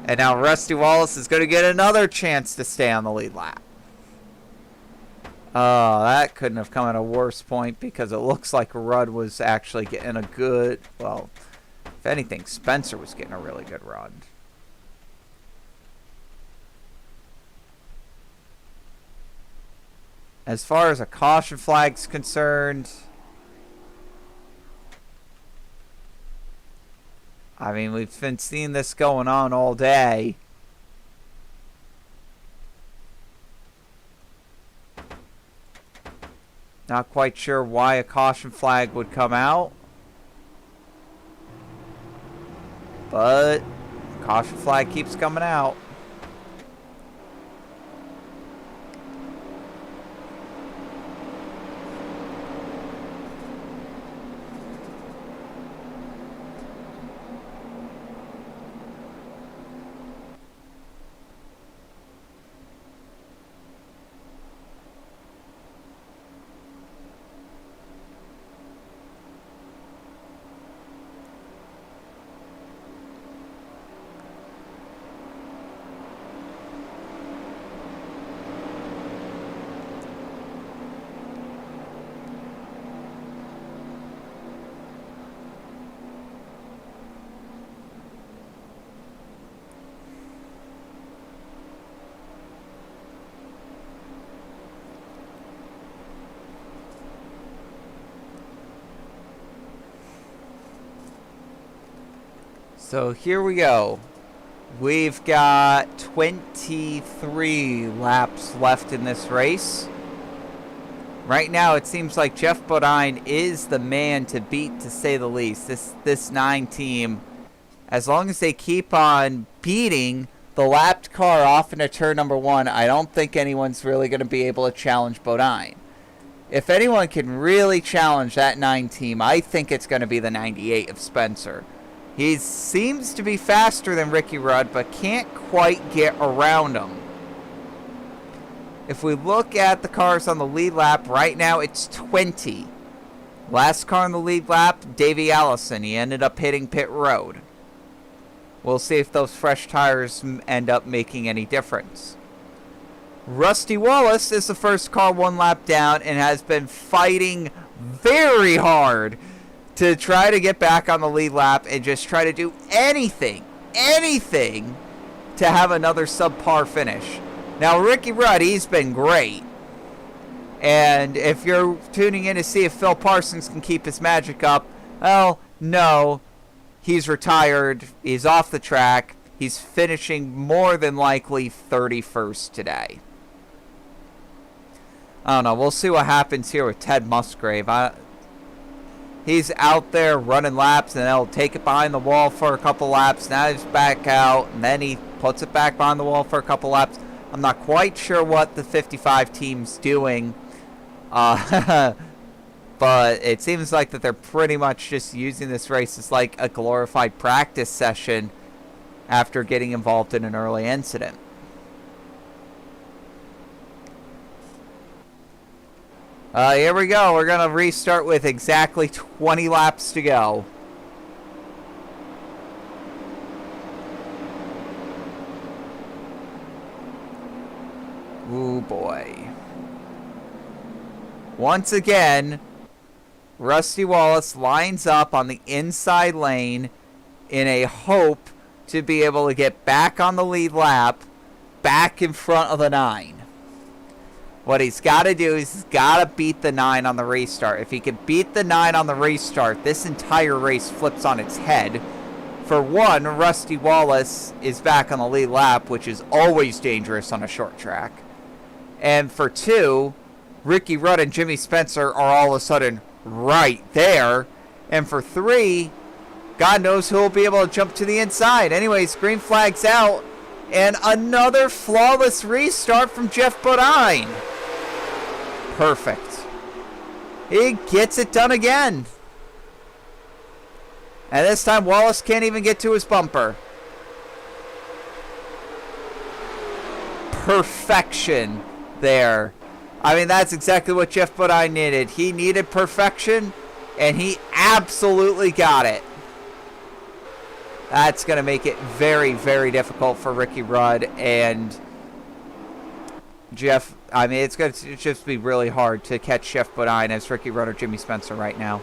And now Rusty Wallace is going to get another chance to stay on the lead lap. Oh, that couldn't have come at a worse point because it looks like Rudd was actually getting a good, well, if anything, Spencer was getting a really good run. As far as a caution flag's concerned, I mean, we've been seeing this going on all day. Not quite sure why a caution flag would come out, but caution flag keeps coming out. So here we go. We've got 23 laps left in this race. Right now it seems like Jeff Bodine is the man to beat, to say the least. This 9 team, as long as they keep on beating the lapped car off into turn number 1, I don't think anyone's really going to be able to challenge Bodine. If anyone can really challenge that 9 team, I think it's going to be the 98 of Spencer. He seems to be faster than Ricky Rudd, but can't quite get around him. If we look at the cars on the lead lap, right now it's 20. Last car on the lead lap, Davey Allison. He ended up hitting pit road. We'll see if those fresh tires end up making any difference. Rusty Wallace is the first car 1 lap down and has been fighting very hard to try to get back on the lead lap and just try to do anything to have another subpar finish. Now, Ricky Rudd, he's been great. And if you're tuning in to see if Phil Parsons can keep his magic up, well, no. He's retired. He's off the track. He's finishing more than likely 31st today. I don't know. We'll see what happens here with Ted Musgrave. He's out there running laps, and he'll take it behind the wall for a couple laps. Now he's back out, and then he puts it back behind the wall for a couple laps. I'm not quite sure what the 55 team's doing, but it seems like that they're pretty much just using this race as like a glorified practice session after getting involved in an early incident. Here we go. We're going to restart with exactly 20 laps to go. Ooh, boy. Once again, Rusty Wallace lines up on the inside lane in a hope to be able to get back on the lead lap, back in front of the 9. What he's got to do is he's got to beat the 9 on the restart. If he can beat the 9 on the restart, this entire race flips on its head. For one, Rusty Wallace is back on the lead lap, which is always dangerous on a short track. And for 2, Ricky Rudd and Jimmy Spencer are all of a sudden right there. And for 3, God knows who will be able to jump to the inside. Anyways, green flag's out. And another flawless restart from Jeff Bodine. Perfect. He gets it done again. And this time Wallace can't even get to his bumper. Perfection there. I mean, that's exactly what Jeff Bodine needed. He needed perfection, and he absolutely got it. That's going to make it very, very difficult for Ricky Rudd and Jeff. I mean, it's going to just be really hard to catch Jeff Bodine as Ricky Rudd or Jimmy Spencer right now.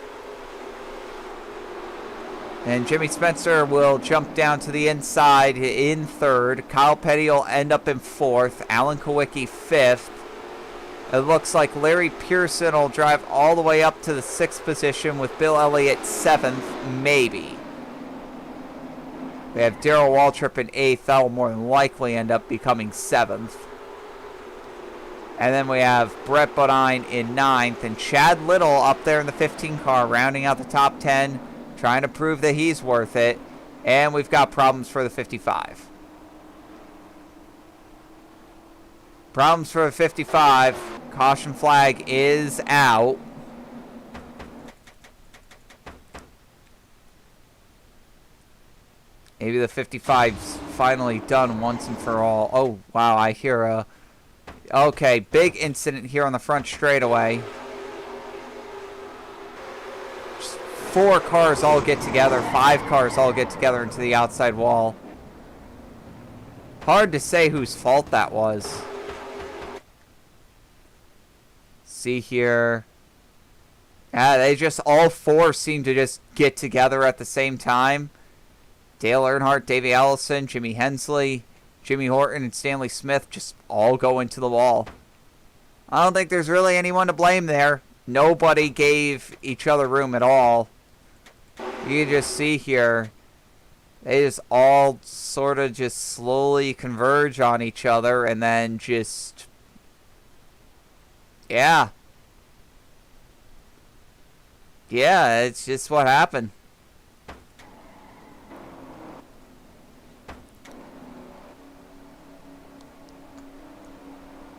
And Jimmy Spencer will jump down to the inside in third. Kyle Petty will end up in fourth. Alan Kowicki fifth. It looks like Larry Pearson will drive all the way up to the sixth position with Bill Elliott seventh, maybe. We have Darrell Waltrip in eighth. That will more than likely end up becoming seventh. And then we have Brett Bodine in ninth. And Chad Little up there in the 15 car, rounding out the top 10, trying to prove that he's worth it. And we've got problems for the 55. Problems for the 55. Caution flag is out. Maybe the 55's finally done once and for all. Oh, wow, I hear a... Okay, big incident here on the front straightaway. Just 4 cars all get together. 5 cars all get together into the outside wall. Hard to say whose fault that was. See here. Yeah, they just, all 4 seem to just get together at the same time. Dale Earnhardt, Davey Allison, Jimmy Hensley, Jimmy Horton, and Stanley Smith just all go into the wall. I don't think there's really anyone to blame there. Nobody gave each other room at all. You can just see here, they just all sort of just slowly converge on each other and then just... Yeah. Yeah, it's just what happened.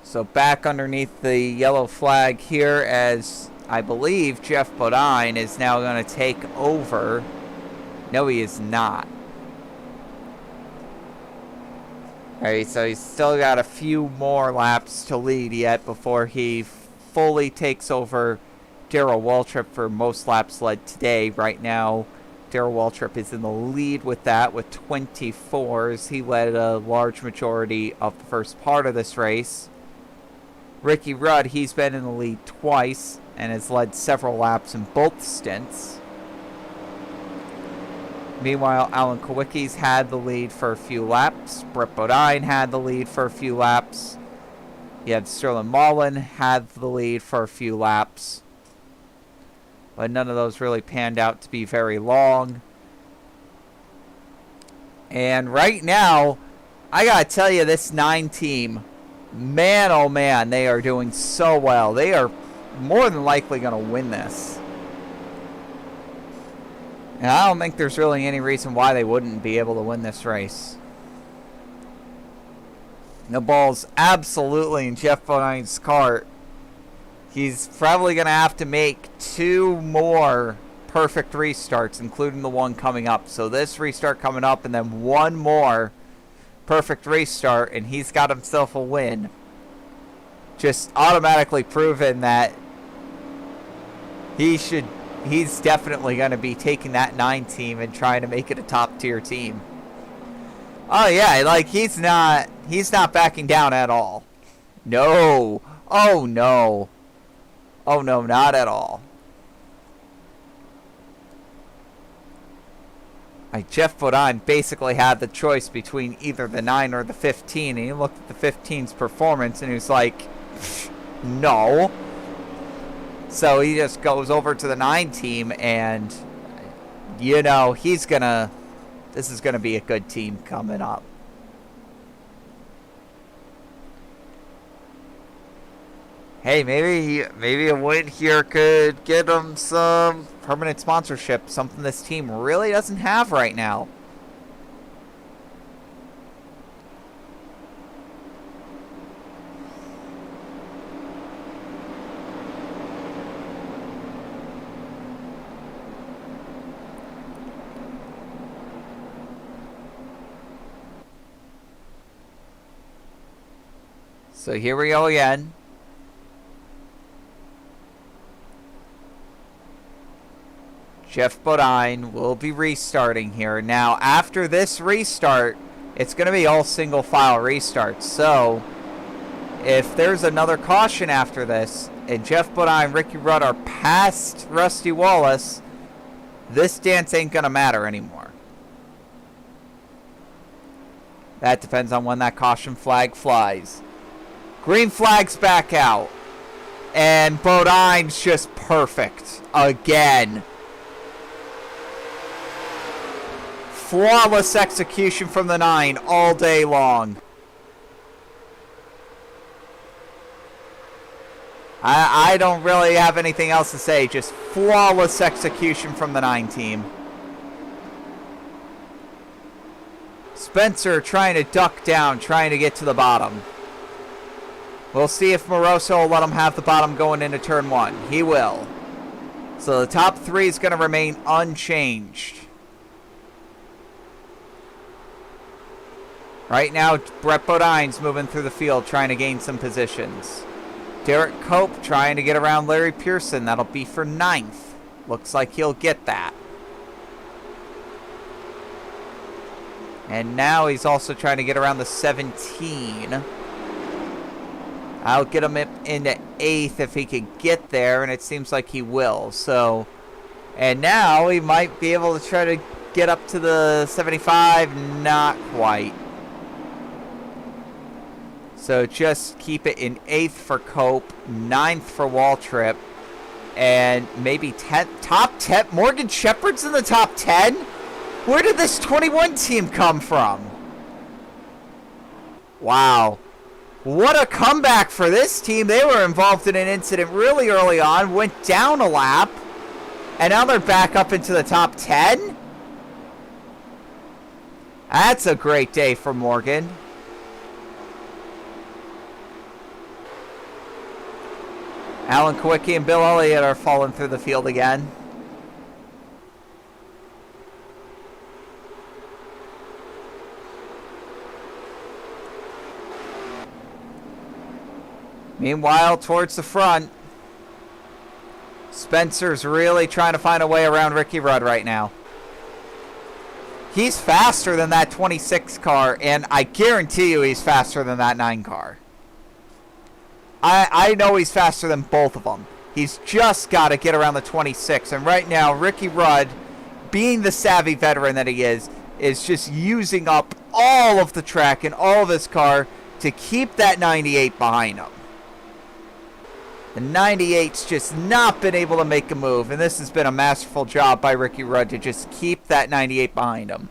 So back underneath the yellow flag here, as I believe Jeff Bodine is now going to take over. No, he is not. Alright, so he's still got a few more laps to lead yet before he fully takes over Darrell Waltrip for most laps led today. Right now, Darrell Waltrip is in the lead with that, with 24s. He led a large majority of the first part of this race. Ricky Rudd, he's been in the lead twice and has led several laps in both stints. Meanwhile, Alan Kowicki's had the lead for a few laps. Brett Bodine had the lead for a few laps. You had Sterling Mullen had the lead for a few laps. But none of those really panned out to be very long. And right now, I gotta tell you, this 9 team, man, oh man, they are doing so well. They are more than likely going to win this. And I don't think there's really any reason why they wouldn't be able to win this race. The ball's absolutely in Jeff Bodine's cart. He's probably going to have to make 2 more perfect restarts, including the one coming up. So this restart coming up and then 1 more perfect restart, and he's got himself a win. Just automatically proven that he's definitely going to be taking that 9 team and trying to make it a top tier team. Oh yeah, like he's not backing down at all. No. Oh no. Oh no, not at all. Like Jeff Bodine basically had the choice between either the 9 or the 15, and he looked at the 15's performance and he was like, no. So he just goes over to the 9 team, and you know, this is gonna be a good team coming up. Hey, maybe a win here could get them some permanent sponsorship, something this team really doesn't have right now. So here we go again. Jeff Bodine will be restarting here. Now, after this restart, it's going to be all single file restarts. So, if there's another caution after this, and Jeff Bodine and Ricky Rudd are past Rusty Wallace, this dance ain't going to matter anymore. That depends on when that caution flag flies. Green flag's back out. And Bodine's just perfect. Again. Flawless execution from the 9 all day long. I don't really have anything else to say. Just flawless execution from the 9 team. Spencer trying to duck down, trying to get to the bottom. We'll see if Moroso will let him have the bottom going into turn 1. He will. So the top 3 is going to remain unchanged. Right now, Brett Bodine's moving through the field, trying to gain some positions. Derek Cope trying to get around Larry Pearson. That'll be for 9th. Looks like he'll get that. And now he's also trying to get around the 17. I'll get him into 8th if he could get there, and it seems like he will. So, and now he might be able to try to get up to the 75. Not quite. So just keep it in 8th for Cope, 9th for Waltrip, and maybe 10th, top 10. Morgan Shepherd's in the top 10? Where did this 21 team come from? Wow. What a comeback for this team. They were involved in an incident really early on, went down a lap, and now they're back up into the top 10? That's a great day for Morgan. Alan Kowicki and Bill Elliot are falling through the field again. Meanwhile, towards the front, Spencer's really trying to find a way around Ricky Rudd right now. He's faster than that 26 car, and I guarantee you he's faster than that 9 car. I know he's faster than both of them. He's just got to get around the 26. And right now, Ricky Rudd, being the savvy veteran that he is just using up all of the track and all of his car to keep that 98 behind him. The 98's just not been able to make a move, and this has been a masterful job by Ricky Rudd to just keep that 98 behind him.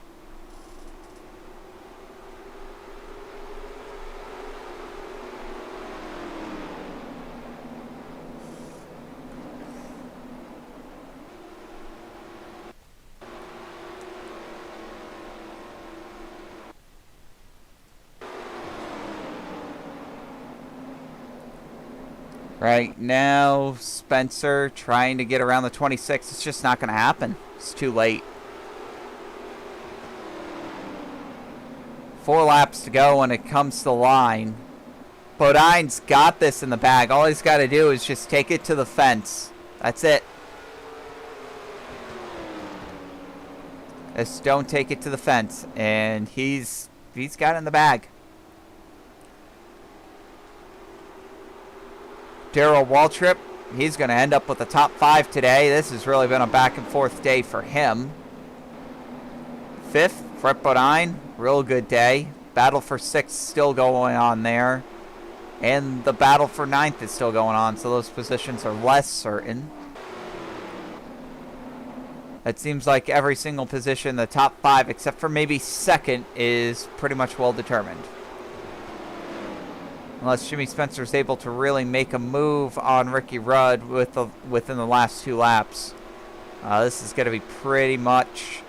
Right now, Spencer trying to get around the 26. It's just not going to happen. It's too late. 4 laps to go when it comes to the line. Bodine's got this in the bag. All he's got to do is just take it to the fence. That's it. Just don't take it to the fence. And he's got it in the bag. Darrell Waltrip, he's going to end up with the top 5 today. This has really been a back and forth day for him. 5th, Brett Bodine, real good day. Battle for 6th still going on there. And the battle for 9th is still going on, so those positions are less certain. It seems like every single position, the top 5, except for maybe 2nd, is pretty much well determined. Unless Jimmy Spencer's able to really make a move on Ricky Rudd within the last 2 laps. This is going to be pretty much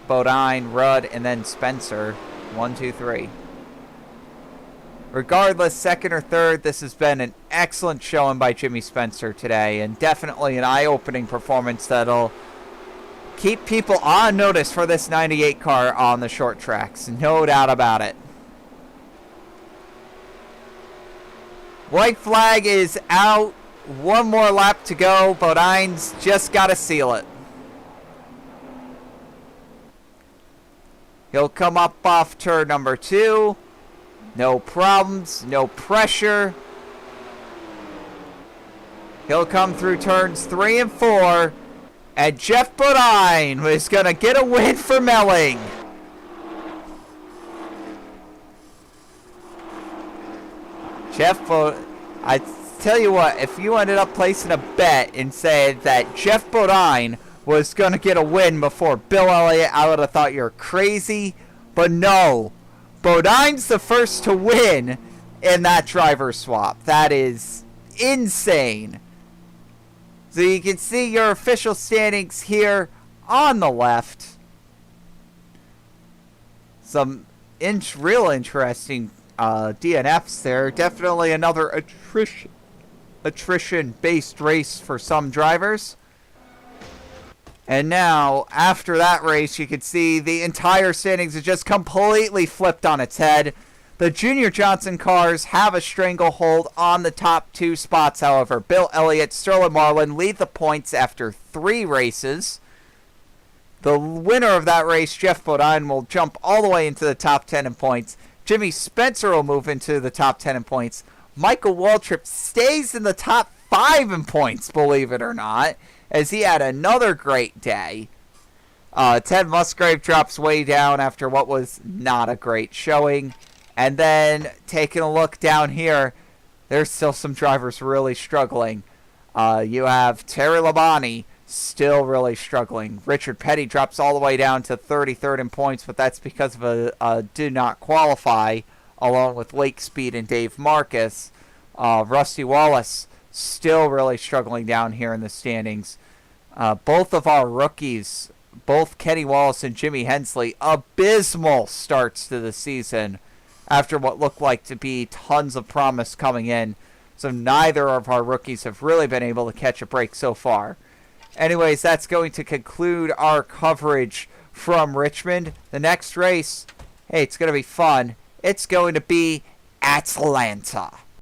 Bodine, Rudd, and then Spencer. 1, 2, 3. Regardless, 2nd or 3rd, this has been an excellent showing by Jimmy Spencer today, and definitely an eye-opening performance that'll keep people on notice for this 98 car on the short tracks. No doubt about it. White flag is out. One more lap to go. Bodine's just got to seal it. He'll come up off turn number 2. No problems, no pressure. He'll come through turns 3 and 4. And Jeff Bodine is going to get a win for Melling. I tell you what, if you ended up placing a bet and said that Jeff Bodine was going to get a win before Bill Elliott, I would have thought you're crazy. But no, Bodine's the first to win in that driver swap. That is insane. So you can see your official standings here on the left. Some real interesting DNFs there. Definitely another attrition-based race for some drivers. And now, after that race, you can see the entire standings are just completely flipped on its head. The Junior Johnson cars have a stranglehold on the top 2 spots, however. Bill Elliott, Sterling Marlin lead the points after 3 races. The winner of that race, Jeff Bodine, will jump all the way into the top 10 in points. Jimmy Spencer will move into the top 10 in points. Michael Waltrip stays in the top 5 in points, believe it or not, as he had another great day. Ted Musgrave drops way down after what was not a great showing. And then, taking a look down here, there's still some drivers really struggling. You have Terry Labonte still really struggling. Richard Petty drops all the way down to 33rd in points, but that's because of a did not qualify, along with Lake Speed and Dave Marcus. Rusty Wallace still really struggling down here in the standings. Both of our rookies, both Kenny Wallace and Jimmy Hensley, abysmal starts to the season after what looked like to be tons of promise coming in. So neither of our rookies have really been able to catch a break so far. Anyways, that's going to conclude our coverage from Richmond. The next race, hey, it's going to be fun. It's going to be Atlanta.